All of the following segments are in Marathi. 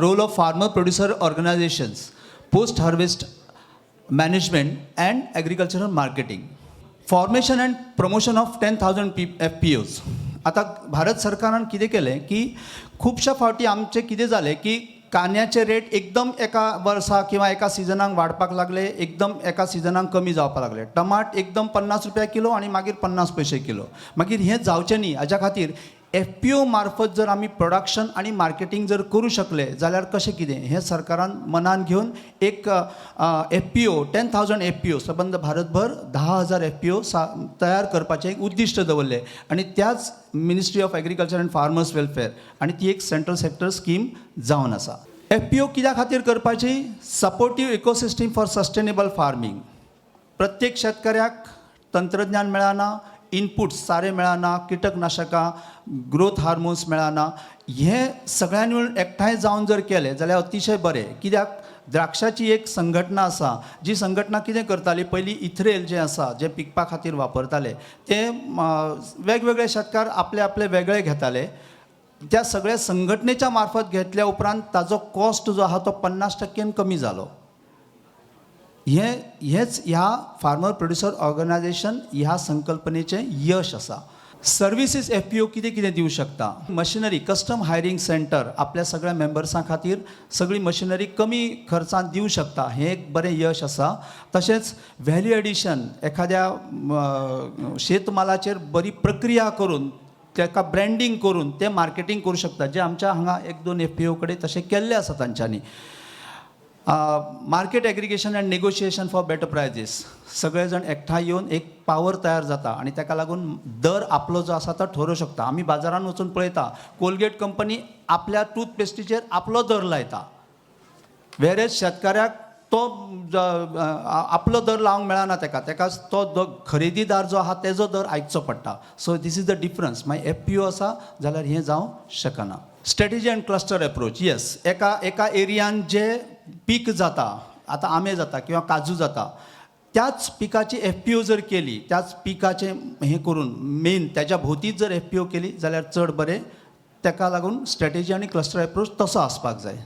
role of farmer producer organizations, post harvest management and agricultural marketing. Formation and promotion of 10,000 FPOs. आता भारत सरकारान कितें केलें की खुबशा फावटी आमचें कितें जालें की कांद्याचे रेट एकदम एका वर्सा किंवा एका सिजनाक वाडपाक लागले, एकदम एका सिजनाक कमी जावपाक लागले. टमाट एकदम 50 रुपया किलो आणि मागीर 50 पयशे किलो. मागीर हें जावचें न्ही. हाज्या खातीर FPO मार्फत जर आमी प्रोडक्शन आणि मार्केटिंग जर करूं शकले जाल्यार कशें कितें हें सरकारान मनान घेवन एक FPO 10,000 FPO सबंद भारतभर 10,000 FPO तयार करपाचें एक उद्दिश्ट दवरलें आनी त्याच ministry of agriculture end farmers welfare आनी ती एक सेंट्रल सेक्टर स्कीम जावन आसा. FPO कित्या खातीर करपाची? Supportive ecosystem for sustainable farming. प्रत्येक शेतकऱ्याक तंत्रज्ञान मेळना, इनपुट्स सारे मेळना, किटकनाशकां, ग्रोथ हार्मोन्स मेळना. हे सगळ्यांनी मिळून एकठांय जावन जर केलें जाल्यार अतिशय बरें. कित्याक द्राक्षाची एक संघटना आसा जी संघटना कितें करताली, पयलीं इथरेल जें आसा जें पिकपा खातीर वापरताले ते वेगवेगळे शेतकार आपले आपले वेगळे घेताले. त्या सगळ्या संघटनेच्या मार्फत घेतल्या उपरांत ताजो कॉस्ट जो आहा तो 50% कमी जालो. हेच ह्या फार्मर प्रोड्युसर ऑर्गनायझेशन ह्या संकल्पनेचें यश आसा. सर्विसीस FPO कितें कितें दिवं शकता? मशिनरी, कस्टम हायरिंग सेंटर आपल्या सगळ्या मेंबर्सां खातीर सगळी मशिनरी कमी खर्चान दिवं शकता. हें एक बरें यश आसा. तशेंच व्हॅल्यू एडिशन, एखाद्या शेतमालाचेर बरी प्रक्रिया करून ताका ब्रँडिंग करून तें मार्केटिंग करूं शकता, जें आमच्या हांगा 1-2 FPO कडेन तशें केल्लें आसा तांच्यांनी. Market aggregation and negotiation for better prices. सगळे जाण एकठांय येवन एक पावर तयार जाता आणि ताका लागून दर आपलो जो आसा तो ठरवू शकता. आमी बाजारान वचून पळयता कोलगेट कंपनी आपल्या टूथपेस्टीचेर आपलो दर लायता, वेरेज शेतकाऱ्याक तो आपलो दर लावंक मेळना. ताका तो खरेदीदार जो आहा तेजो दर आयकचो पडटा. So this is the difference. मागीर FPO आसा जाल्यार हें जावंक शकना. Strategy and cluster approach. Yes, एका एरियान जे पीक जाता, आतां आंबे जाता किंवा काजू जाता, त्याच पिकाची FPO जर केली, त्याच पिकाचें हें करून मेन त्याच्या भोवतीच जर FPO केली जाल्यार चड बरें. ताका लागून स्ट्रॅटेजी आनी क्लस्टर एप्रोच तसो आसपाक जाय.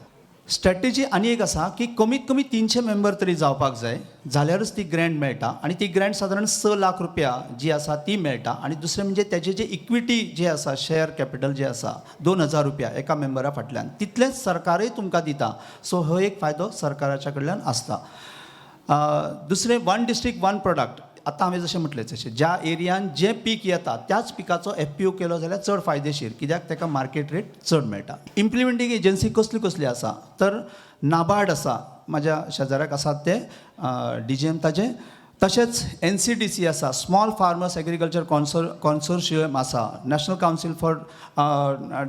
स्ट्रॅटेजी आनी एक आसा की कमीत कमी 300 मेंबर तरी जावपाक जाय जाल्यारच ती ग्रँट मेळटा. आनी ती ग्रँट सादारण 6 लाख रुपया जी आसा ती मेळटा. आनी दुसरें म्हणजे तेजें जें इक्विटी जें आसा, शेअर कॅपिटल जें आसा 2,000 रुपया एका मेंबरा फाटल्यान, तितलेंच सरकारूय तुमकां दिता. सो हो एक फायदो सरकाराच्या कडल्यान आसता. दुसरें, 1 डिस्ट्रिक्ट 1 प्रोडक्ट. आतां हांवें जशें म्हटलें तशें ज्या एरियान जें पीक येता त्याच पिकाचो FPO केलो जाल्यार चड फायदेशीर, कित्याक ताका मार्केट रेट चड मेळटा. इम्प्लिमेंटींग एजन्सी कसली कसली आसा तर नाबार्ड आसा, म्हाज्या शेजाऱ्याक आसात ते DGM ताचे. तशेंच NCDC आसा, स्मॉल फार्मर्स एग्रीकल्चर कॉन्सोर्शियम आसा, national council for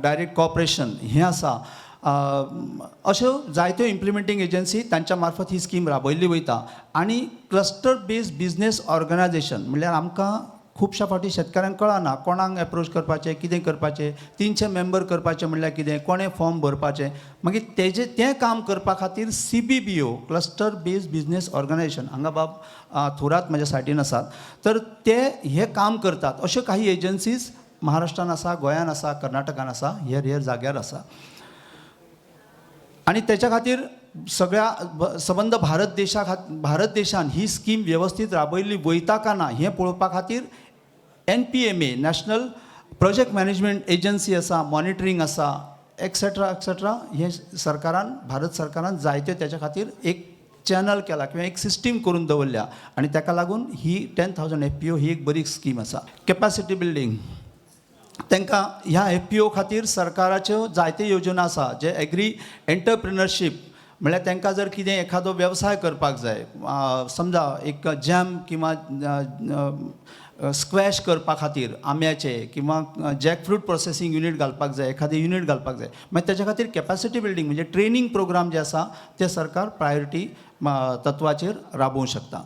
direct cooperation हें आसा. अश्यो जायत्यो इम्प्लिमेंटींग एजन्सी तांच्या मार्फत ही स्कीम राबयल्ली वयता. आनी क्लस्टर बेस्ड बिजनेस ऑर्गनायझेशन म्हणल्यार आमकां खुबश्या फावटी शेतकाऱ्यांक कळना कोणाक एप्रोच करपाचें, कितें करपाचें. 300 मेंबर करपाचें म्हणल्यार कितें, कोणें फॉर्म भरपाचें. मागीर तें काम करपा खातीर CBBO, cluster based business organisation, हांगा बाब थोरात म्हाज्या सायडीन आसात, तर ते हे काम करतात. अश्यो काही एजन्सीज महाराष्ट्रान आसा, गोंयान आसा, कर्नाटकान आसा, हेर जाग्यार आसा. आणि त्याच्या खातीर सगळ्या सबंद भारत देशान ही स्कीम व्यवस्थित राबयल्ली वयता काय ना हें पळोवपा खातीर NPMA, national project management agency आसा, मॉनिटरींग आसा, एक्सेट्रा एक्सेट्रा. हे भारत सरकारान जायत्यो त्याच्या खातीर एक चॅनल केला किंवा एक सिस्टीम करून दवरल्या. आणि ताका लागून ही 10,000 FPO ही एक बरी स्कीम आसा. Capacity building. तांकां ह्या FPO खातीर सरकाराच्यो जायत्यो योजना आसा, जे एग्री एंटरप्रिनरशीप म्हळ्यार तांकां जर कितें एखादो वेवसाय करपाक जाय, समजा एक जॅम किंवा स्क्वॅश करपा खातीर आंब्याचे किंवा जॅकफ्रूट प्रोसेसिंग युनीट घालपाक जाय, एखादें युनीट घालपाक जाय, मागीर ताच्या खातीर कॅपॅसिटी बिल्डींग म्हणजे ट्रेनींग प्रोग्राम जे आसा ते सरकार प्रायोरिटी तत्वाचेर राबोवंक शकता.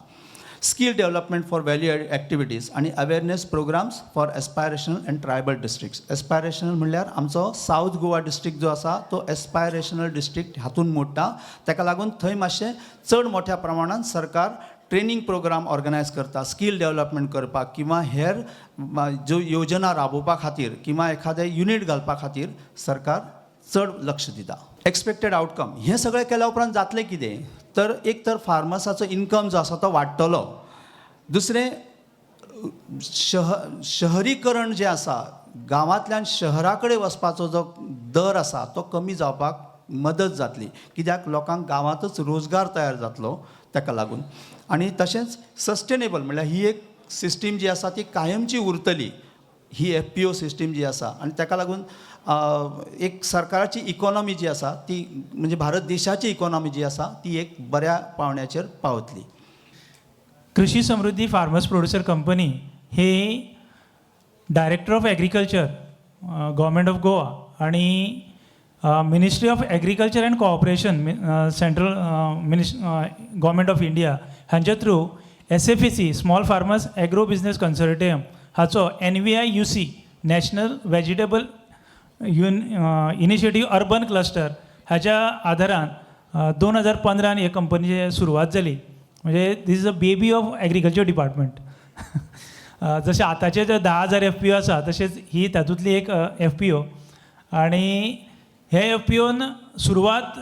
Skill development for value activities and awareness programmes for aspirational and tribal districts. Aspirational म्हणल्यार आमचो साऊथ गोवा डिस्ट्रिक्ट जो आसा तो एस्पायरेशनल डिस्ट्रिक्ट हातून मोडटा. ताका लागून थंय मातशें चड मोठ्या प्रमाणात सरकार ट्रेनींग प्रोग्राम ऑर्गनायज करता, स्कील डेव्हलपमेंट करपाक किंवा हेर ज्यो योजना राबोवपा खातीर किंवा एखादें युनीट घालपा खातीर सरकार चड लक्ष दिता. एक्सपेक्टेड आउटकम हें सगळें केल्या उपरांत जातलें कितें तर एक तर फार्मर्साचो इन्कम जो आसा तो वाडटलो. दुसरें शहरीकरण जें आसा गांवांतल्यान शहरा कडेन वचपाचो जो दर आसा तो कमी जावपाक मदत जातली, कित्याक लोकांक गांवांतच रोजगार तयार जातलो ताका लागून. आनी तशेंच सस्टेनेबल म्हणल्यार ही एक सिस्टीम जी आसा ती कायमची उरतली, ही FPO सिस्टीम जी आसा. आनी ताका लागून एक सरकाराची इकॉनॉमी जी आसा ती म्हणजे भारत देशाची इकॉनॉमी जी आसा ती एक बऱ्या पावंड्याचेर पावतली. Krishi Samruddhi farmers producer company हे director of agriculture government of Goa आणि ministry of agriculture and cooperation central government of India हांच्या through SFAC small farmers agro business consortium हाचो NVIUC national vegetable initiative urban cluster हाच्या आदारान 2015 हे कंपनीची सुरवात जाली. म्हणजे this is a baby of agriculture department. जसे आताचे जे 10,000 FPO आसा तशेंच ही तातूंतली एक FPO. आणि हे FPOन सुरवात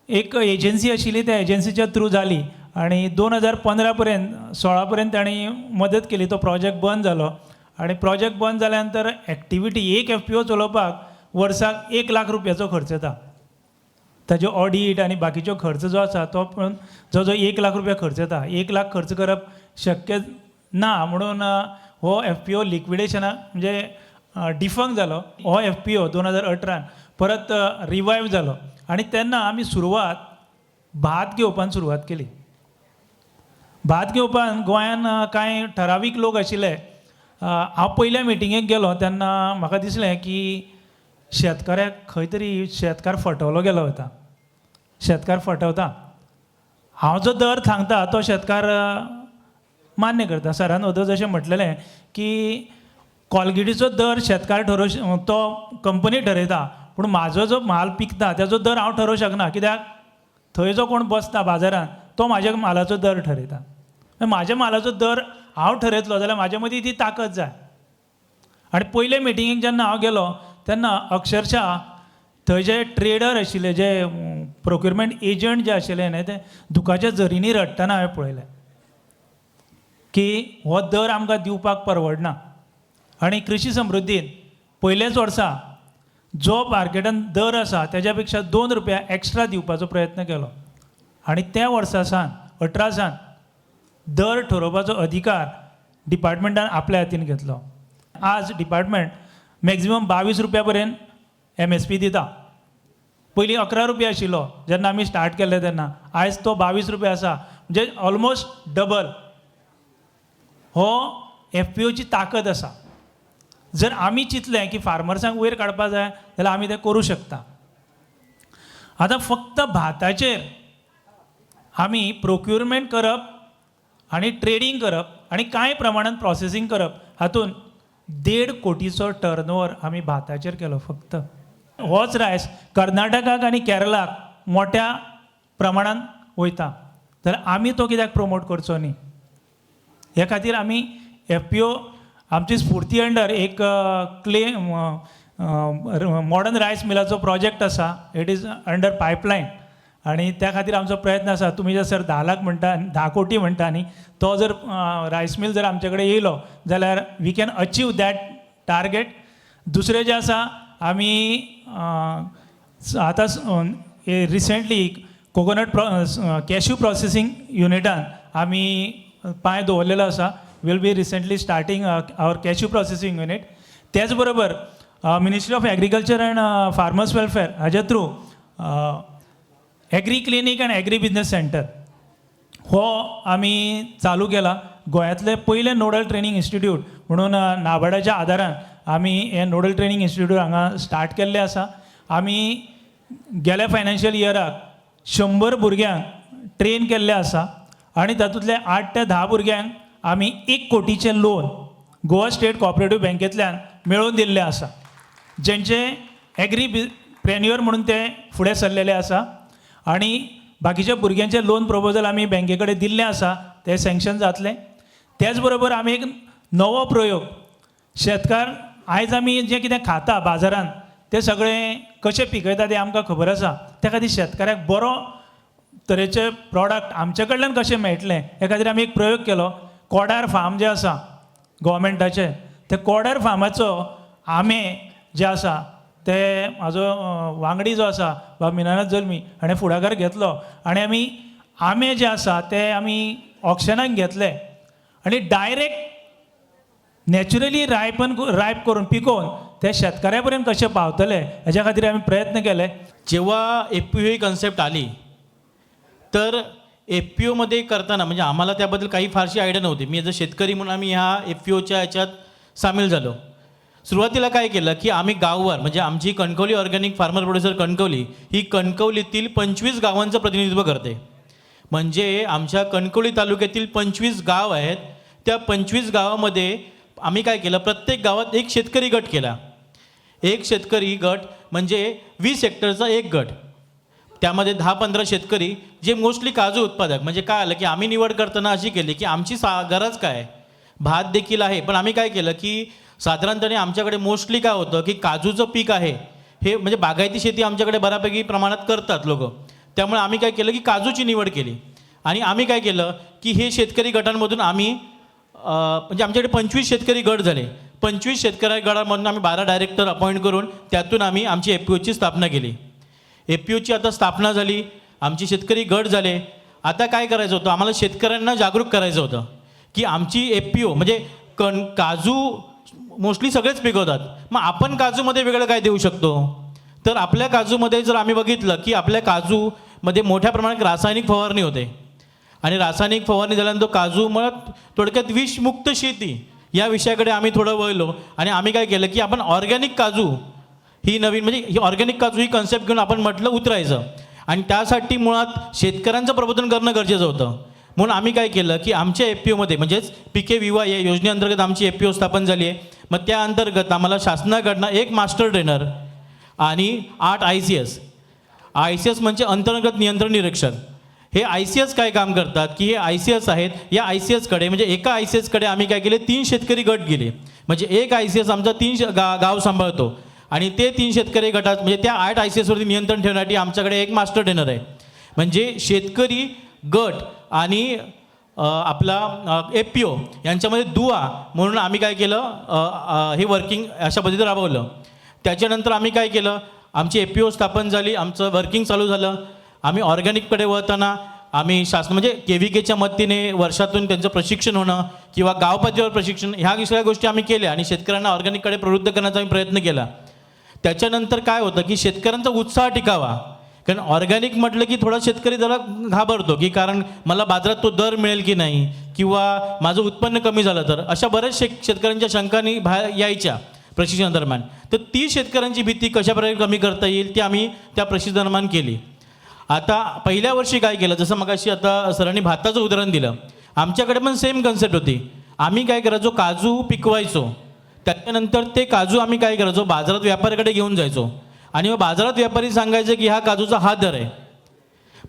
एक एजन्सी आशिल्ली त्या एजन्सीच्या थ्रू जाली आणि 2015 पर्यंत 16 पर्यंत तांणी मदत केली. तो प्रोजेक्ट बंद जालो आणि प्रोजेक्ट बंद जाल्या नंतर एक्टिविटी एक FPO चलोवपाक वर्साक 1 लाख रुपयाचो खर्च येता. ताजे ऑडिट आनी बाकीचो खर्च जो आसा तो पण जो 1 लाख रुपया खर्च येता. 1 लाख खर्च करप शक्य ना म्हणून हो FPO लिक्विडेशनाक म्हणजे डिफंक जालो. हो FPO 2018 परत रिवायव जालो आणि तेन्ना आमी सुरवात भात घेवपान सुरवात केली. भात घेवपान गोंयान कांय ठरावीक लोक आशिल्ले. हांव पयल्या मिटिंगेक गेलो तेन्ना म्हाका दिसलें की शेतकाऱ्याक खंय तरी शेतकार फटवलो गेलो वता. शेतकार फटवता. हांव जो दर सांगता तो शेतकार मान्य करता. सरान वदो जशें म्हटलेलें की कॉलगेटीचो दर शेतकार तो कंपनी ठरयता पूण म्हाजो जो माल पिकता त्याचो दर हांव ठरोवंक शकना, कित्याक थंय जो कोण बसता बाजारांत तो म्हाज्या मालाचो दर ठरयता. म्हाज्या मालाचो दर हांव ठरयतलो जाल्यार म्हाजे मदीं ती ताकद जाय. आनी पयले मिटिंगेक जेन्ना हांव गेलो तेन्ना अक्षरशा थंय जे ट्रेडर आशिल्ले, जे प्रोक्युरमेंट एजंट जे आशिल्ले न्हय ते दुखाच्या झरींनी रडटना हांवें पळयलें की हो दर आमकां दिवपाक परवडना. आनी कृषी समृद्धीन पयलेच वर्सा जो मार्केटान दर आसा तेज्या पेक्षा 2 रुपया एक्स्ट्रा दिवपाचो प्रयत्न केलो. आनी त्या वर्सा सावन 18 सावन दर ठरोवपाचो अधिकार डिपार्टमेंटान आपल्या हातीन घेतलो. आज डिपार्टमेंट मॅक्झिमम 22 रुपया पर्यंत MSP दिता. पयलीं 11 रुपया आशिल्लो जेन्ना आमी स्टार्ट केल्ले तेन्ना. आयज तो 22 रुपया आसा, म्हणजे ऑलमोस्ट डबल. हो FPOची ताकद आसा. जर आमी चिंतलें की फार्मर्सांक वयर काडपा जाय जाल्यार आमी तें करूं शकता. आतां फक्त भाताचेर आमी प्रोक्युरमेंट करप आनी ट्रेडींग करप आनी कांय प्रमाणांत प्रोसेसींग करप हातूंत 1.5 कोटीचो टर्नओवर आमी भाताचेर केलो फक्त. होच रायस कर्नाटकाक आनी केरळाक मोठ्या प्रमाणांत वयता जाल्यार आमी तो कित्याक प्रमोट करचो न्ही. हे खातीर आमी FPO आमची स्फूर्ती अंडर एक मॉडर्न रायस मिलाचो प्रोजेक्ट आसा. इट इज अंडर पायपलायन आनी त्या खातीर आमचो प्रयत्न आसा. तुमी जर सर 10 लाख म्हणटा, 10 कोटी म्हणटा न्ही, तो जर रायस मिल जर आमचे कडेन येयलो जाल्यार we can achieve that target. दुसरें जें आसा आमी आतां रिसेंटली कोकोनट कॅश्यू प्रोसेसींग युनिटान आमी पांय दवरलेलो आसा. Will be recently starting our cashew processing unit. त्याच बरोबर ministry of agriculture and farmers welfare हाच्या through agri clinic and agri business centre हो आमी चालू केला. गोंयांतले पयले नोडल ट्रेनींग इन्स्टिट्यूट म्हणून नाबार्डाच्या आदारान आमी हे नोडल ट्रेनींग इन्स्टिट्यूट हांगा स्टार्ट केल्ले आसा. आमी गेल्या फायनान्शियल इयराक 100 भुरग्यांक ट्रेन केल्ले आसा आनी तातूंतले 8 ते 10 भुरग्यांक आमी 1 कोटीचें लोन गोवा स्टेट कोऑपरेटीव बँकेंतल्यान मेळोवन दिल्लें आसा, जेंचे प्रेन्युअर म्हणून ते फुडें सरलेले आसा. आनी बाकीच्या भुरग्यांचे लोन प्रपोजल आमी बँके कडेन दिल्लें आसा, ते सँक्शन जातलें. त्याच बरोबर आमी एक नवो प्रयोग शेतकार आयज आमी जें कितें खाता बाजारांत ते सगळे कशें पिकयता तें आमकां खबर आसा. त्या खातीर शेतकऱ्याक बरो तरेचे प्रॉडक्ट आमचे कडल्यान कशें मेळटलें हे खातीर आमी एक प्रयोग केलो. कोडार फार्म जे आसा गव्हर्मेंटाचे, ते कोडार फार्माचो आंबे जे आसा ते म्हाजो वांगडी जो आसा बाब मिनानाथ जल्मी हाणें फुडाकार घेतलो आनी आमी आंबे जे आसा ते आमी ऑक्शनाक घेतले आनी डायरेक्ट नॅचरली रायप करून पिकोवन ते शेतकऱ्या पर्यंत कशे पावतले हेच्या खातीर आमी प्रयत्न केले. जेव्हा FPO ही कन्सेप्ट आली तर FPO मध्ये करताना म्हणजे आम्हाला त्याबद्दल काही फारशी आयडिया नव्हती. मी ॲज अ शेतकरी म्हणून आम्ही ह्या FPOच्या ह्याच्यात सामील झालो. सुरुवातीला काय केलं की आम्ही गाववार म्हणजे आमची Kankavli organic farmer producer Kankavli ही कणकवलीतील 25 गावांचं प्रतिनिधित्व करते. म्हणजे आमच्या कणकवली तालुक्यातील 25 गाव आहेत. त्या 25 गावामध्ये आम्ही काय केलं, प्रत्येक गावात एक शेतकरी गट केला. एक शेतकरी गट म्हणजे 20 हेक्टरचा एक गट. त्यामध्ये 10-15 शेतकरी जे मोस्टली काजू उत्पादक. म्हणजे काय आलं की आम्ही निवड करताना अशी केली की आमची गरज काय, भात देखील आहे, पण आम्ही काय केलं की साधारणपणे आमच्याकडे मोस्टली काय होतं की काजूचं पीक आहे हे म्हणजे बागायती शेती आमच्याकडे बऱ्यापैकी प्रमाणात करतात लोक. त्यामुळे आम्ही काय केलं की काजूची निवड केली. आणि आम्ही काय केलं की हे शेतकरी गटांमधून आम्ही म्हणजे आमच्याकडे 25 शेतकरी गट झाले. 25 शेतकरी गटामधून आम्ही 12 डायरेक्टर अपॉइंट करून त्यातून आम्ही आमची FPOची स्थापना केली. FPOची आता स्थापना झाली, आमची शेतकरी गट झाले. आता काय करायचं होतं, आम्हाला शेतकऱ्यांना जागरूक करायचं होतं की आमची FPO म्हणजे काजू मोस्टली सगळेच पिकवतात, मग आपण काजूमध्ये वेगळं काय देऊ शकतो. तर आपल्या काजूमध्ये जर आम्ही बघितलं की आपल्या काजूमध्ये मोठ्या प्रमाणात रासायनिक फवारणी होते आणि रासायनिक फवारणी झाल्यानंतर काजू मग थोडक्यात विषमुक्त शेती या विषयाकडे आम्ही थोडं वळलो. आणि आम्ही काय केलं की आपण ऑर्गॅनिक काजू ही नवीन म्हणजे ही ऑर्गॅनिक काजू ही कन्सेप्ट घेऊन आपण म्हटलं उतरायचं. आणि त्यासाठी मुळात शेतकऱ्यांचं प्रबोधन करणं गरजेचं होतं. म्हणून आम्ही काय केलं की आमच्या FPOमध्ये म्हणजेच पिके विवा या योजनेअंतर्गत आमची FPO स्थापन झाली आहे. मग त्या अंतर्गत आम्हाला शासनाकडनं एक मास्टर ट्रेनर आणि 8 ICS म्हणजे अंतर्गत नियंत्रण निरीक्षक. हे ICS काय काम करतात की हे ICS आहेत. या ICSकडे म्हणजे एका ICSकडे आम्ही काय केले 3 शेतकरी गट गेले. म्हणजे एक ICS आमचा 3 गाव सांभाळतो आणि ते 3 शेतकरी गटात म्हणजे त्या 8 ICSवरती नियंत्रण ठेवण्यासाठी आमच्याकडे एक मास्टर ट्रेनर आहे. म्हणजे शेतकरी गट आणि आपला FPO यांच्यामध्ये दुवा म्हणून आम्ही काय केलं हे वर्किंग अशा पद्धतीने राबवलं. त्याच्यानंतर आम्ही काय केलं, आमची FPO स्थापन झाली, आमचं वर्किंग चालू झालं. आम्ही ऑर्गॅनिककडे वळताना आम्ही शासन म्हणजे KVKच्या मदतीने वर्षातून त्यांचं प्रशिक्षण होणं किंवा गाव पातळीवर प्रशिक्षण ह्या सगळ्या गोष्टी आम्ही केल्या आणि शेतकऱ्यांना ऑर्गॅनिककडे प्रवृत्त करण्याचा आम्ही प्रयत्न केला. त्याच्यानंतर काय होतं की शेतकऱ्यांचा उत्साह टिकावा, कारण ऑर्गॅनिक म्हटलं की थोडा शेतकरी जरा घाबरतो की कारण मला बाजारात तो दर मिळेल की नाही किंवा माझं उत्पन्न कमी झालं तर, अशा बऱ्याच शेतकऱ्यांच्या शंकांनी बाहेर यायच्या प्रशिक्षणादरम्यान. तर ती शेतकऱ्यांची भीती कशाप्रकारे कमी करता येईल ती आम्ही त्या प्रशिक्षणादरम्यान केली. आता पहिल्या वर्षी काय केलं, जसं मगाशी आता सरांनी भाताचं उदाहरण दिलं, आमच्याकडे पण सेम कन्सेप्ट होती. आम्ही काय करायचो, काजू पिकवायचो, त्याच्यानंतर ते काजू आम्ही काय करायचो बाजारात व्यापाऱ्याकडे घेऊन जायचो आणि मग बाजारात व्यापारी सांगायचे की हा काजूचा हा दर आहे.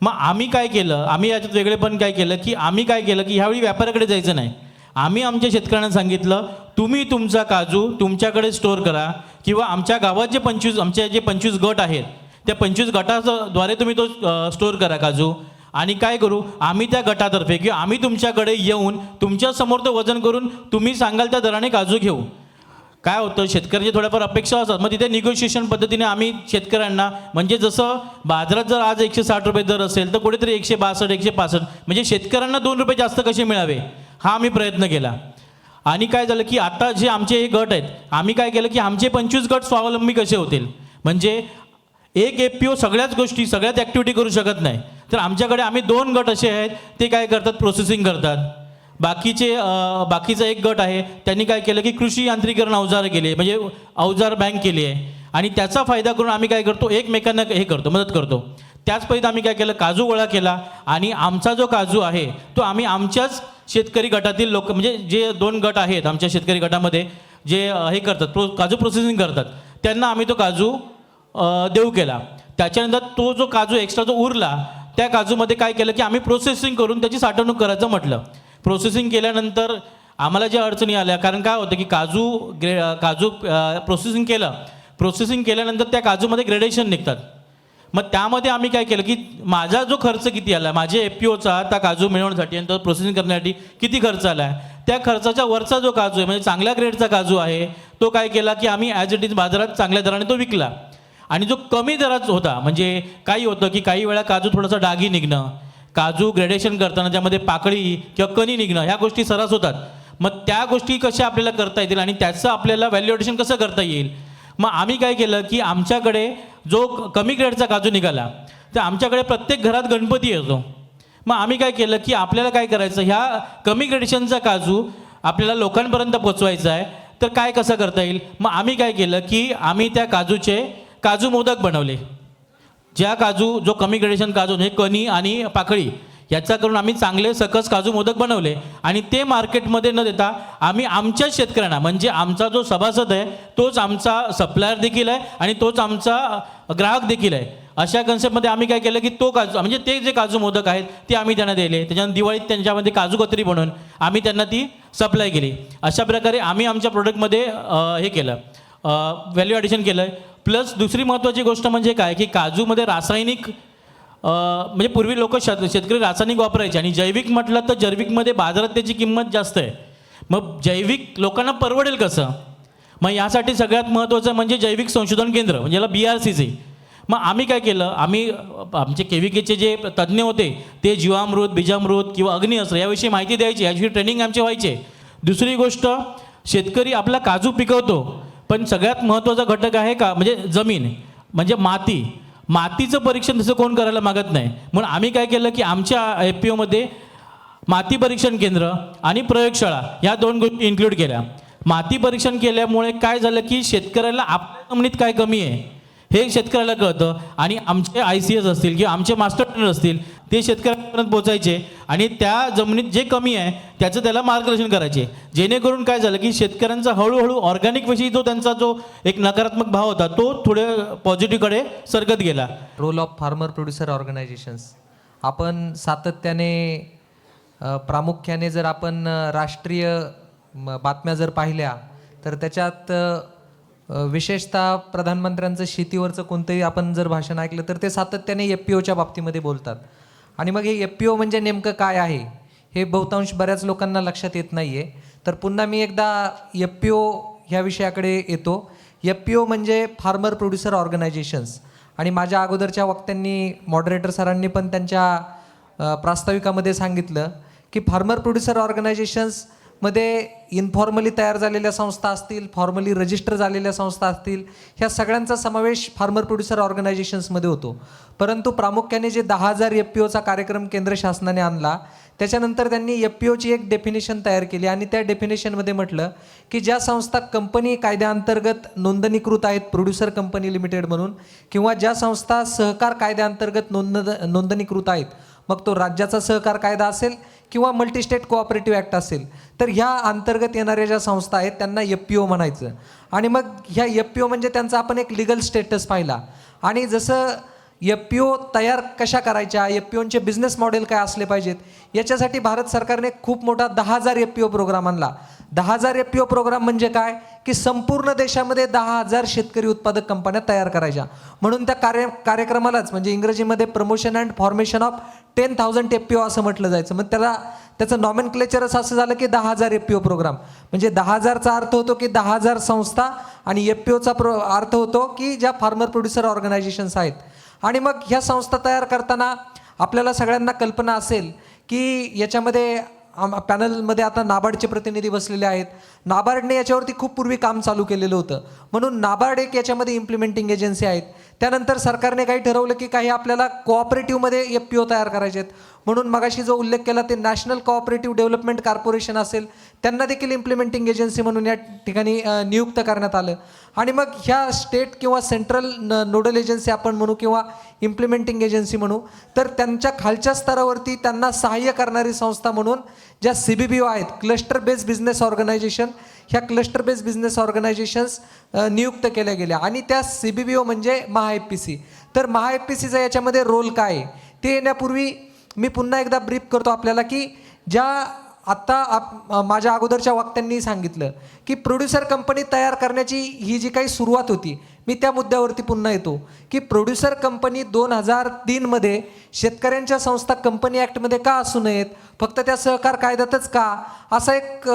मग आम्ही काय केलं, आम्ही याच्यात वेगळेपण काय केलं की आम्ही काय केलं की ह्यावेळी व्यापाऱ्याकडे जायचं नाही. आम्ही आमच्या शेतकऱ्यांना सांगितलं तुम्ही तुमचा काजू तुमच्याकडे स्टोअर करा किंवा आमच्या गावात जे 25 गट आहेत त्या 25 गटाद्वारे तुम्ही तो स्टोअर करा काजू. आणि काय करू, आम्ही त्या गटातर्फे किंवा आम्ही तुमच्याकडे येऊन तुमच्यासमोर तो वजन करून तुम्ही सांगाल त्या दराने काजू घेऊ. काय होतं, शेतकऱ्यांची थोड्याफार अपेक्षा असतात, मग तिथे निगोशिएशन पद्धतीने आम्ही शेतकऱ्यांना म्हणजे जसं बाजारात जर आज 160 रुपये दर असेल तर कुठेतरी 162 165 म्हणजे शेतकऱ्यांना 2 रुपये जास्त कसे मिळावे हा आम्ही प्रयत्न केला. आणि काय झालं की आता जे आमचे हे गट आहेत आम्ही काय केलं की आमचे 25 गट स्वावलंबी कसे होतील. म्हणजे एक FPO सगळ्याच गोष्टी सगळ्याच ॲक्टिव्हिटी करू शकत नाही, तर आमच्याकडे आम्ही 2 गट असे आहेत ते काय करतात, प्रोसेसिंग करतात. बाकीचा एक गट आहे त्यांनी काय केलं की कृषी यांत्रिकरण अवजारं केली म्हणजे अवजार बँक केली आहे आणि त्याचा फायदा करून आम्ही काय करतो एकमेकांना हे करतो मदत करतो. त्याच पद्धतीत आम्ही काय केलं, काजू गोळा केला आणि आमचा जो काजू आहे तो आम्ही आमच्याच शेतकरी गटातील लोक म्हणजे जे 2 गट आहेत आमच्या शेतकरी गटामध्ये जे हे करतात काजू प्रोसेसिंग करतात त्यांना आम्ही तो काजू देऊ केला. त्याच्यानंतर तो जो काजू एक्स्ट्रा जो उरला त्या काजूमध्ये काय केलं की आम्ही प्रोसेसिंग करून त्याची साठवणूक करायचं म्हटलं. प्रोसेसिंग केल्यानंतर आम्हाला ज्या अडचणी आल्या, कारण काय होतं की काजू प्रोसेसिंग केलं प्रोसेसिंग केल्यानंतर त्या काजूमध्ये ग्रेडेशन निघतात. मग त्यामध्ये आम्ही काय केलं की माझा जो खर्च किती आला, माझे FPOचा त्या काजू मिळवण्यासाठी आणि तो प्रोसेसिंग करण्यासाठी किती खर्च आला आहे, त्या खर्चाच्या वरचा जो काजू आहे म्हणजे चांगल्या ग्रेडचा काजू आहे तो काय केला की आम्ही ॲज इट इज बाजारात चांगल्या दराने तो विकला. आणि जो कमी दरात होता, म्हणजे काही होतं की काही वेळा काजू थोडासा डागी निघणं, काजू ग्रेडेशन करताना त्यामध्ये पाकळी किंवा कणी निघणं, ह्या गोष्टी सर्रास होतात. मग त्या गोष्टी कशा आपल्याला करता येतील आणि त्याचं आपल्याला व्हॅल्युएशन कसं करता येईल. मग आम्ही काय केलं की आमच्याकडे जो कमी ग्रेडचा काजू निघाला तर आमच्याकडे प्रत्येक घरात गणपती येतो. मग आम्ही काय केलं की आपल्याला काय करायचं, ह्या कमी ग्रेडेशनचा काजू आपल्याला लोकांपर्यंत पोचवायचा आहे, तर काय कसं करता येईल. मग आम्ही काय केलं की आम्ही त्या काजूचे काजू मोदक बनवले. ज्या काजू जो कमी ग्रेडेशन काजू म्हणजे कणी आणि पाकळी याचा करून आम्ही चांगले सकस काजू मोदक बनवले आणि ते मार्केटमध्ये न देता आम्ही आमच्या शेतकऱ्यांना, म्हणजे आमचा जो सभासद आहे तोच आमचा सप्लायर देखील आहे आणि तोच आमचा ग्राहक देखील आहे, अशा कन्सेप्टमध्ये आम्ही काय केलं की तो काजू म्हणजे ते जे काजू मोदक आहेत ते आम्ही त्यांना दिले. त्याच्यानंतर दिवाळीत त्यांच्यामध्ये काजू कतरी बनवून आम्ही त्यांना ती सप्लाय केली. अशा प्रकारे आम्ही आमच्या प्रोडक्टमध्ये हे केलं, व्हॅल्यू ॲडिशन केलं. प्लस दुसरी महत्त्वाची गोष्ट म्हणजे काय की काजूमध्ये रासायनिक म्हणजे पूर्वी लोक शेतकरी रासायनिक वापरायचे आणि जैविक म्हटलं तर जैविकमध्ये बाजारात त्याची किंमत जास्त आहे. मग जैविक लोकांना परवडेल कसं. मग यासाठी सगळ्यात महत्त्वाचं म्हणजे जैविक संशोधन केंद्र म्हणजे याला BRCC. मग आम्ही काय केलं, आम्ही आमचे KVKचे जे तज्ज्ञ होते ते जीवामृत, बीजामृत किंवा अग्निअस्त्र याविषयी माहिती द्यायची, याविषयी ट्रेनिंग आमचे व्हायचे. दुसरी गोष्ट, शेतकरी आपला काजू पिकवतो पण सगळ्यात महत्त्वाचा घटक आहे का म्हणजे जमीन म्हणजे मातीचं परीक्षण तसं कोण करायला मागत नाही. म्हणून आम्ही काय केलं की आमच्या FPOमध्ये माती परीक्षण केंद्र आणि प्रयोगशाळा या 2 गोष्टी इन्क्लूड केल्या. माती परीक्षण केल्यामुळे काय झालं की शेतकऱ्याला आपल्या जमिनीत काय कमी आहे हे शेतकऱ्याला कळतं आणि आमचे ICS असतील किंवा आमचे मास्टर ट्रेनर असतील ते शेतकऱ्यांपर्यंत पोचायचे आणि त्या जमिनीत जे कमी आहे त्याचं त्याला मार्गदर्शन करायचे. जेणेकरून काय झालं की शेतकऱ्यांचा हळूहळू ऑर्गॅनिकविषयी जो त्यांचा जो एक नकारात्मक भाव होता तो थोडे पॉझिटिव्हकडे सरकत गेला. Role of farmer producer organisations आपण सातत्याने प्रामुख्याने जर आपण राष्ट्रीय बातम्या जर पाहिल्या तर त्याच्यात विशेषतः प्रधानमंत्र्यांचं शेतीवरचं कोणतंही आपण जर भाषण ऐकलं तर ते सातत्याने FPOच्या बाबतीमध्ये बोलतात. आणि मग हे FPO म्हणजे नेमकं काय आहे हे बहुतांश बऱ्याच लोकांना लक्षात येत नाही आहे. तर पुन्हा मी एकदा FPO ह्या विषयाकडे येतो. FPO म्हणजे फार्मर प्रोड्युसर ऑर्गनायझेशन्स आणि माझ्या अगोदरच्या वक्त्यांनी मॉडरेटर सरांनी पण त्यांच्या प्रास्ताविकामध्ये सांगितलं की फार्मर प्रोड्युसर ऑर्गनायझेशन्स मध्ये इन्फॉर्मली तयार झालेल्या संस्था असतील, फॉर्मली रजिस्टर झालेल्या संस्था असतील, ह्या सगळ्यांचा समावेश फार्मर प्रोड्युसर ऑर्गनायझेशन्समध्ये होतो. परंतु प्रामुख्याने जे 10,000 FPOचा कार्यक्रम केंद्र शासनाने आणला त्याच्यानंतर त्यांनी FPOची एक डेफिनेशन तयार केली आणि त्या डेफिनेशनमध्ये म्हटलं की ज्या संस्था कंपनी कायद्याअंतर्गत नोंदणीकृत आहेत प्रोड्युसर कंपनी लिमिटेड म्हणून किंवा ज्या संस्था सहकार कायद्याअंतर्गत नोंदणीकृत आहेत, मग तो राज्याचा सहकार कायदा असेल किंवा मल्टीस्टेट कोऑपरेटिव्ह ॲक्ट असेल, तर ह्या अंतर्गत येणाऱ्या ज्या संस्था आहेत त्यांना FPO म्हणायचं. आणि मग ह्या FPO म्हणजे त्यांचा आपण एक लिगल स्टेटस पाहिला. आणि जसं FPO तयार कशा करायच्या, FPOचे बिझनेस मॉडेल काय असले पाहिजेत याच्यासाठी भारत सरकारने खूप मोठा 10,000 FPO प्रोग्राम आणला. 10,000 FPO प्रोग्राम म्हणजे काय की संपूर्ण देशामध्ये 10,000 शेतकरी उत्पादक कंपन्या तयार करायच्या. म्हणून त्या कार्यक्रमालाच म्हणजे इंग्रजीमध्ये promotion and formation of 10,000 FPO असं म्हटलं जायचं. मग त्याचं नॉमेनक्लेचरच असं झालं की 10,000 FPO प्रोग्राम. म्हणजे 10,000चा अर्थ होतो की 10,000 संस्था आणि FPOचा अर्थ होतो की ज्या फार्मर प्रोड्युसर ऑर्गनायझेशन्स आहेत. आणि मग ह्या संस्था तयार करताना आपल्याला सगळ्यांना कल्पना असेल की याच्यामध्ये पॅनलमध्ये आता नाबार्डचे प्रतिनिधी बसलेले आहेत. नाबार्डने याच्यावरती खूप पूर्वी काम चालू केलेलं होतं म्हणून नाबार्ड एक याच्यामध्ये इम्प्लिमेंटिंग एजन्सी आहेत. त्यानंतर सरकारने काही ठरवलं की काही आपल्याला कोऑपरेटिव्हमध्ये FPO तयार करायचे आहेत म्हणून मगाशी जो उल्लेख केला ते नॅशनल कोऑपरेटिव्ह डेव्हलपमेंट कॉर्पोरेशन असेल त्यांना देखील इम्प्लिमेंटिंग एजन्सी म्हणून या ठिकाणी नियुक्त करण्यात आलं. आणि मग ह्या स्टेट किंवा सेंट्रल नोडल एजन्सी आपण म्हणू किंवा इम्प्लिमेंटिंग एजन्सी म्हणू तर त्यांच्या खालच्या स्तरावरती त्यांना सहाय्य करणारी संस्था म्हणून ज्या CBBO आहेत, क्लस्टर बेस्ड बिझनेस ऑर्गनायझेशन, ह्या क्लस्टर बेस्ड बिझनेस ऑर्गनायझेशन्स नियुक्त केल्या गेल्या. आणि त्या CBBO म्हणजे MHA-FPC. तर MHA-FPCचा याच्यामध्ये रोल काय ते येण्यापूर्वी मी पुन्हा एकदा ब्रीफ करतो आपल्याला की ज्या आत्ता माझ्या अगोदरच्या वक्त्यांनी सांगितलं की प्रोड्युसर कंपनी तयार करण्याची ही जी काही सुरुवात होती, मी त्या मुद्द्यावरती पुन्हा येतो की प्रोड्युसर कंपनी 2003मध्ये शेतकऱ्यांच्या संस्था कंपनी ॲक्टमध्ये का असू नयेत, फक्त त्या सहकार कायद्यातच का, असा एक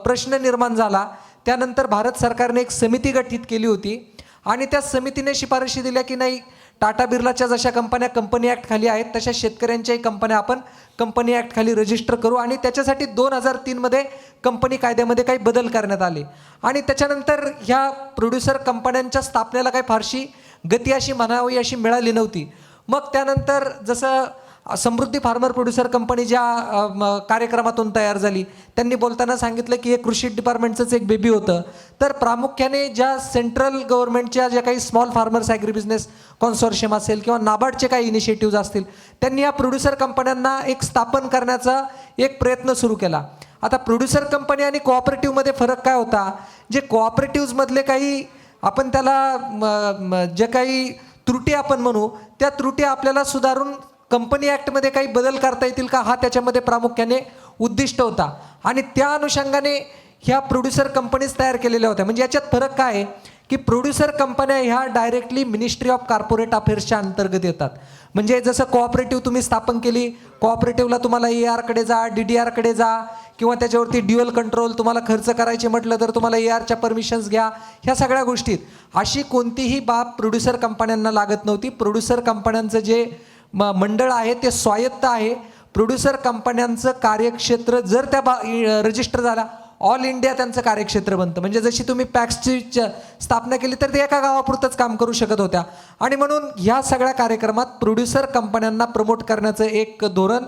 प्रश्न निर्माण झाला. त्यानंतर भारत सरकारने एक समिती गठीत केली होती आणि त्या समितीने शिफारशी दिल्या की नाही, टाटा बिर्लाच्या जशा कंपन्या कंपनी ॲक्ट खाली आहेत तशा शेतकऱ्यांच्याही कंपन्या आपण कंपनी ॲक्ट खाली रजिस्टर करू. आणि त्याच्यासाठी 2003मध्ये कंपनी कायद्यामध्ये काही बदल करण्यात आले. आणि त्याच्यानंतर ह्या प्रोड्युसर कंपन्यांच्या स्थापनेला काही फारशी गती अशी म्हणावी अशी मिळाली नव्हती. मग त्यानंतर जसं समृद्धी फार्मर प्रोड्युसर कंपनी ज्या कार्यक्रमातून तयार झाली, त्यांनी बोलताना सांगितलं की हे कृषी डिपार्टमेंटचंच एक बेबी होतं. तर प्रामुख्याने ज्या सेंट्रल गव्हर्नमेंटच्या ज्या काही small farmers agri business consortium असेल किंवा नाबार्डचे काही इनिशिएटिव्ह असतील, त्यांनी या प्रोड्युसर कंपन्यांना एक स्थापन करण्याचा एक प्रयत्न सुरू केला. आता प्रोड्युसर कंपनी आणि कोऑपरेटिव्हमध्ये फरक काय होता, जे कोऑपरेटिव्हमधले काही आपण त्याला जे काही त्रुटी आपण म्हणू, त्या त्रुटी आपल्याला सुधारून कंपनी ॲक्टमध्ये काही बदल करता येतील का, हा त्याच्यामध्ये प्रामुख्याने उद्दिष्ट होता. आणि त्या अनुषंगाने ह्या प्रोड्युसर कंपनीज तयार केलेल्या होत्या. म्हणजे याच्यात फरक काय आहे की प्रोड्युसर कंपन्या ह्या डायरेक्टली मिनिस्ट्री ऑफ कॉर्पोरेट अफेअर्सच्या अंतर्गत येतात. म्हणजे जसं कोऑपरेटिव्ह तुम्ही स्थापन केली, कोऑपरेटिव्हला तुम्हाला ARकडे जा, DDRकडे जा, किंवा त्याच्यावरती ड्युअल कंट्रोल, तुम्हाला खर्च करायचे म्हटलं तर तुम्हाला ARच्या परमिशन्स घ्या, ह्या सगळ्या गोष्टीत अशी कोणतीही बाब प्रोड्युसर कंपन्यांना लागत नव्हती. प्रोड्युसर कंपन्यांचं जे मंडळ आहे ते स्वायत्त आहे. प्रोड्युसर कंपन्यांचं कार्यक्षेत्र जर त्या रजिस्टर झाला, ऑल इंडिया त्यांचं कार्यक्षेत्र बनतं. म्हणजे जशी तुम्ही पॅक्सची स्थापना केली तर ते एका गावापुरतंच काम करू शकत होत्या. आणि म्हणून ह्या सगळ्या कार्यक्रमात प्रोड्युसर कंपन्यांना प्रमोट करण्याचं एक धोरण,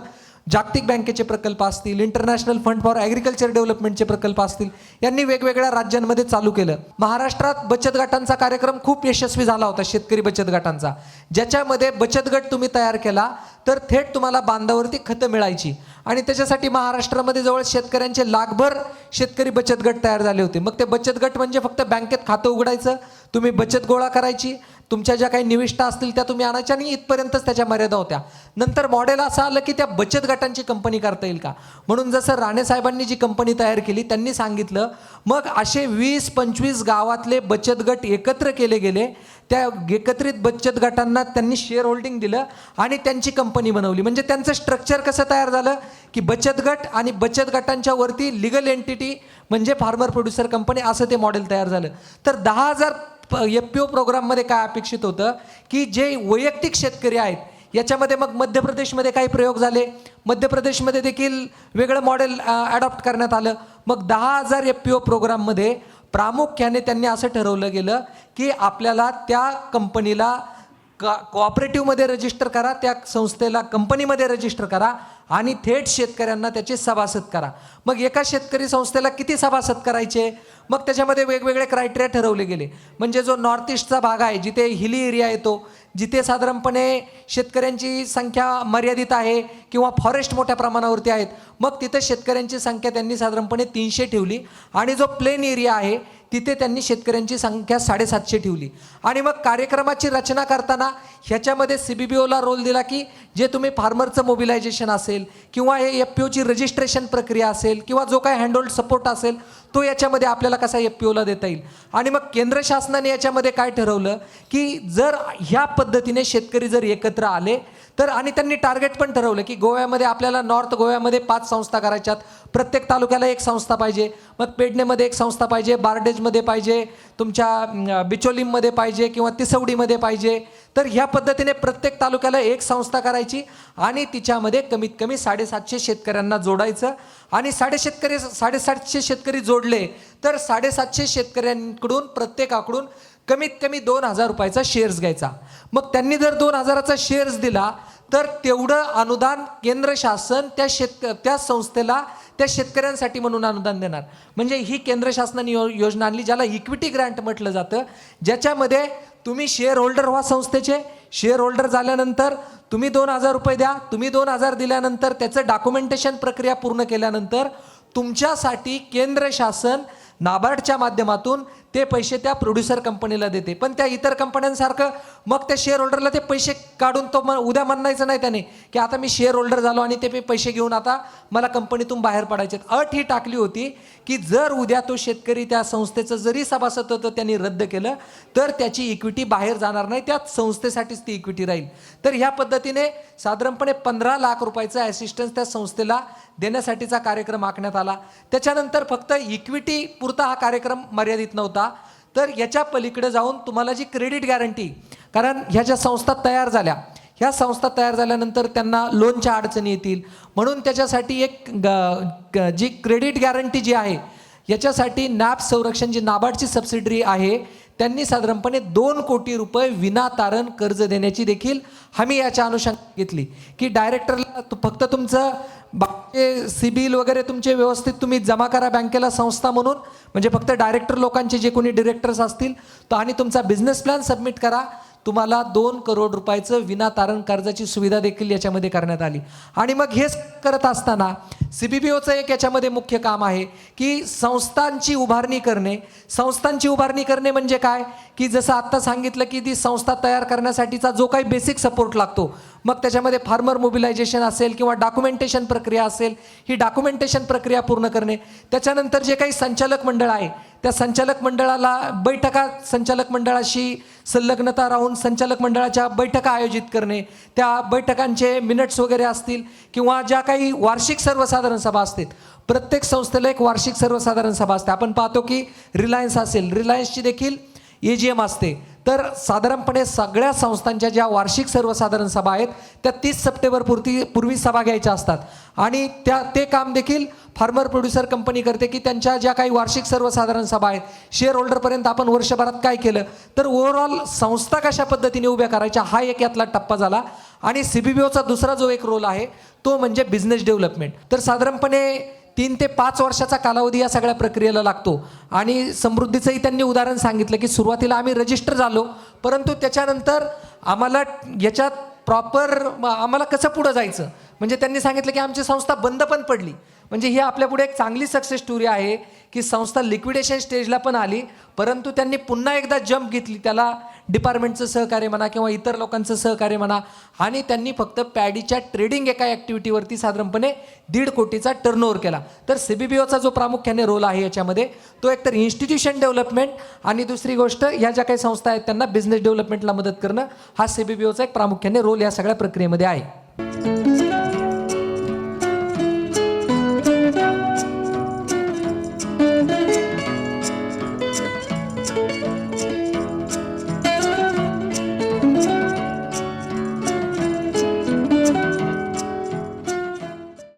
जागतिक बँकेचे प्रकल्प असतील, इंटरनॅशनल फंड फॉर ॲग्रिकल्चर डेव्हलपमेंटचे प्रकल्प असतील, यांनी वेगवेगळ्या राज्यांमध्ये चालू केलं. महाराष्ट्रात बचत गटांचा कार्यक्रम खूप यशस्वी झाला होता, शेतकरी बचत गटांचा, ज्याच्यामध्ये बचत गट तुम्ही तयार केला तर थेट तुम्हाला बांधावरती खतं मिळायची. आणि त्याच्यासाठी महाराष्ट्रामध्ये जवळ शेतकऱ्यांचे लाखभर शेतकरी बचत गट तयार झाले होते. मग ते बचत गट म्हणजे फक्त बँकेत खातं उघडायचं, तुम्ही बचत गोळा करायची, तुमच्या ज्या काही निविष्ठा असतील त्या तुम्ही आणायच्या, आणि इथपर्यंतच त्याच्या मर्यादा होत्या. नंतर मॉडेल असं आलं की त्या बचत गटांची कंपनी करता येईल का, म्हणून जसं राणे साहेबांनी जी कंपनी तयार केली त्यांनी सांगितलं, मग असे 20-25 गावातले बचत गट एकत्र केले गेले. त्या एकत्रित बचत गटांना त्यांनी शेअर होल्डिंग दिलं आणि त्यांची कंपनी बनवली. म्हणजे त्यांचं स्ट्रक्चर कसं तयार झालं की बचत गट आणि बचत गटांच्या वरती लिगल एंटिटी म्हणजे फार्मर प्रोड्युसर कंपनी, असं ते मॉडेल तयार झालं. तर 10,000 FPO प्रोग्राममध्ये काय अपेक्षित होतं की जे वैयक्तिक शेतकरी आहेत, याच्यामध्ये मग मध्य प्रदेशमध्ये काही प्रयोग झाले, मध्य प्रदेशमध्ये देखील वेगळं मॉडेल ॲडॉप्ट करण्यात आलं. मग 10,000 FPO प्रोग्राममध्ये प्रामुख्याने त्यांनी असं ठरवलं गेलं की आपल्याला त्या कंपनीला कोऑपरेटिव्हमध्ये रजिस्टर करा, त्या संस्थेला कंपनीमध्ये रजिस्टर करा आणि थेट शेतकऱ्यांना त्याचे सभासद करा. मग एका शेतकरी संस्थेला किती सभासद करायचे, मग त्याच्यामध्ये वेगवेगळे क्रायटेरिया ठरवले गेले. म्हणजे जो नॉर्थ ईस्टचा भाग आहे, जिथे हिली एरिया येतो, जिथे साधारणपणे शेतकऱ्यांची संख्या मर्यादित आहे किंवा फॉरेस्ट मोठ्या प्रमाणावरती आहेत, मग तिथे शेतकऱ्यांची संख्या त्यांनी साधारणपणे 300 ठेवली. आणि जो प्लेन एरिया आहे तिथे त्यांनी शेतकऱ्यांची संख्या 750 ठेवली. आणि मग कार्यक्रमाची रचना करताना ह्याच्यामध्ये CBBOला रोल दिला की जे तुम्ही फार्मरचं मोबिलायझेशन असेल किंवा हे FPOची रजिस्ट्रेशन प्रक्रिया असेल किंवा जो काही हँडहोल्ड सपोर्ट असेल तो याच्यामध्ये आपल्याला कसा FPOला देता येईल. आणि मग केंद्र शासनाने याच्यामध्ये काय ठरवलं की जर ह्या पद्धतीने शेतकरी जर एकत्र आले तर, आणि त्यांनी टार्गेट पण ठरवलं की गोव्यामध्ये आपल्याला नॉर्थ गोव्यामध्ये 5 संस्था करायच्यात, प्रत्येक तालुक्याला 1 संस्था पाहिजे, मग पेडणेमध्ये 1 संस्था पाहिजे, बारडेजमध्ये पाहिजे, तुमच्या बिचोलीममध्ये पाहिजे किंवा तिसवडीमध्ये पाहिजे. तर ह्या पद्धतीने प्रत्येक तालुक्याला 1 संस्था करायची आणि तिच्यामध्ये कमीत कमी 750 शेतकऱ्यांना जोडायचं. आणि 750 शेतकरी जोडले तर 750 शेतकऱ्यांकडून प्रत्येकाकडून कमीत कमी 2,000 रुपयाचा शेअर्स घ्यायचा. मग त्यांनी जर 2,000चा शेअर्स दिला तर तेवढं अनुदान केंद्र शासन त्या संस्थेला त्या शेतकऱ्यांसाठी म्हणून अनुदान देणार. म्हणजे ही केंद्र शासनाने योजना आणली ज्याला इक्विटी ग्रँट म्हटलं जातं, ज्याच्यामध्ये तुम्ही शेअर होल्डर व्हा संस्थेचे. शेअर होल्डर झाल्यानंतर तुम्ही 2,000 रुपये द्या. तुम्ही 2,000 दिल्यानंतर त्याचं डॉक्युमेंटेशन प्रक्रिया पूर्ण केल्यानंतर तुमच्यासाठी केंद्र शासन नाबार्डच्या माध्यमातून ते पैसे त्या प्रोड्युसर कंपनीला देते. पण त्या इतर कंपन्यांसारखं मग त्या शेअर होल्डरला ते पैसे काढून तो उद्या म्हणायचं नाही त्याने की आता मी शेअर होल्डर झालो आणि ते पैसे घेऊन आता मला कंपनीतून बाहेर पडायचे. अट ही टाकली होती की जर उद्या तो शेतकरी त्या संस्थेचं जरी सभासद होतं त्यांनी रद्द केलं तर त्याची इक्विटी बाहेर जाणार नाही, त्या संस्थेसाठीच ती इक्विटी राहील. तर ह्या पद्धतीने साधारणपणे 15 लाख रुपयाचा असिस्टन्स त्या संस्थेला देण्यासाठीचा कार्यक्रम आखण्यात आला. त्याच्यानंतर फक्त इक्विटी पुरता हा कार्यक्रम मर्यादित नव्हता, तर याच्या पलीकडे जाऊन तुम्हाला जी क्रेडिट गॅरंटी, कारण ह्या ज्या संस्था तयार झाल्या, ह्या संस्था तयार झाल्यानंतर त्यांना लोनच्या अडचणी येतील, म्हणून त्याच्यासाठी एक जी क्रेडिट गॅरंटी जी आहे याच्यासाठी नॅब संरक्षण जी नाबार्डची सबसिडरी आहे त्यांनी साधारणपणे 2 कोटी रुपये विनातारण कर्ज देण्याची देखील हमी याच्या अनुषंगाने घेतली की डायरेक्टरला फक्त तुमचं बाकीचे सिबिल वगैरे तुमचे व्यवस्थित तुम्ही जमा करा बँकेला संस्था म्हणून, म्हणजे फक्त डायरेक्टर लोकांचे जे कोणी डिरेक्टर्स असतील तर आणि तुमचा बिझनेस प्लॅन सबमिट करा, तुम्हाला 2 करोड रुपयाचं विनातारण कर्जाची सुविधा देखील याच्यामध्ये करण्यात आली. आणि मग हेच करत असताना CBBOचं एक याच्यामध्ये मुख्य काम आहे की संस्थांची उभारणी करणे. संस्थांची उभारणी करणे म्हणजे काय की जसं आत्ता सांगितलं की ती संस्था तयार करण्यासाठीचा जो काही बेसिक सपोर्ट लागतो, मग त्याच्यामध्ये फार्मर मोबिलायझेशन असेल किंवा डॉक्युमेंटेशन प्रक्रिया असेल, ही डॉक्युमेंटेशन प्रक्रिया पूर्ण करणे. त्याच्यानंतर जे काही संचालक मंडळ आहे त्या संचालक मंडळाला बैठका, संचालक मंडळाशी संलग्नता राहून संचालक मंडळाच्या बैठका आयोजित करणे, त्या बैठकांचे मिनिट्स वगैरे असतील किंवा ज्या काही वार्षिक सर्वसाधारण सभा असतील, प्रत्येक संस्थेला एक वार्षिक सर्वसाधारण सभा असते. आपण पाहतो की रिलायन्स असेल, रिलायन्सची देखील AGM असते. तर साधारणपणे सगळ्या संस्थांच्या ज्या वार्षिक सर्वसाधारण सभा आहेत त्या 30 सप्टेंबर पूर्वी सभा घ्यायच्या असतात आणि ते काम देखील फार्मर प्रोड्युसर कंपनी करते की त्यांच्या ज्या काही वार्षिक सर्वसाधारण सभा आहेत, शेअर होल्डरपर्यंत आपण वर्षभरात काय केलं, तर ओव्हरऑल संस्था कशा पद्धतीने उभ्या करायच्या हा एक यातला टप्पा झाला. आणि CBBOचा दुसरा जो एक रोल आहे तो म्हणजे बिझनेस डेव्हलपमेंट. तर साधारणपणे 3 ते 5 वर्षाचा कालावधी या सगळ्या प्रक्रियेला लागतो. आणि समृद्धीचंही त्यांनी उदाहरण सांगितलं की सुरुवातीला आम्ही रजिस्टर झालो, परंतु त्याच्यानंतर आम्हाला याच्यात प्रॉपर आम्हाला कसं पुढं जायचं, म्हणजे त्यांनी सांगितलं की आमची संस्था बंद पण पडली. म्हणजे ही आपल्यापुढे एक चांगली सक्सेस स्टोरी आहे की संस्था लिक्विडेशन स्टेजला पण आली, परंतु त्यांनी पुन्हा एकदा जंप घेतली, त्याला डिपार्टमेंटचं सहकार्य म्हणा किंवा इतर लोकांचं सहकार्य म्हणा, आणि त्यांनी फक्त पॅडीच्या ट्रेडिंग एका ॲक्टिव्हिटीवरती साधारणपणे 1.5 कोटीचा टर्नओव्हर केला. तर CBBOचा जो प्रामुख्याने रोल आहे याच्यामध्ये तो एकतर इन्स्टिट्यूशन डेव्हलपमेंट आणि दुसरी गोष्ट ह्या ज्या काही संस्था आहेत त्यांना बिझनेस डेव्हलपमेंटला मदत करणं, हा CBBOचा एक प्रामुख्याने रोल या सगळ्या प्रक्रियेमध्ये आहे.